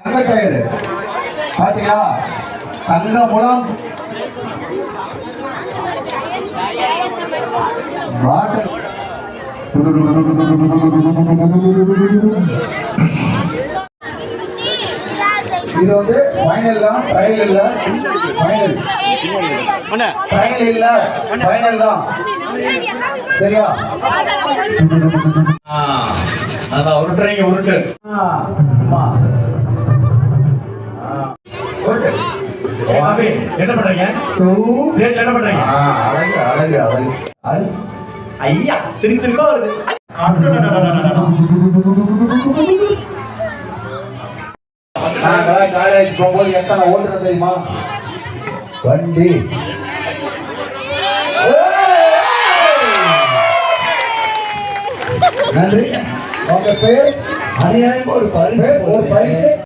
தங்க டயரு பாத்தீங்களா? தங்க முலாம் இது வந்து ஃபைனல் தான், ட்ரையல் இல்ல. ஃபைனல் ட்ரையல் இல்ல, ஃபைனல் தான். சரியா? அதான் உருட்டுறீங்க, உருட்டு. என்ன பண்றீங்க? என்ன பண்றீங்க? அழகு அழகு அழகு. ஐயா சிரிப்பு சிரிப்பா வருது. காலேஜ் போகும்போது எத்தனை ஓட்டுறது தெரியுமா வண்டி? நன்றி. உங்க பேர் அநியாயம் ஒரு பரிசு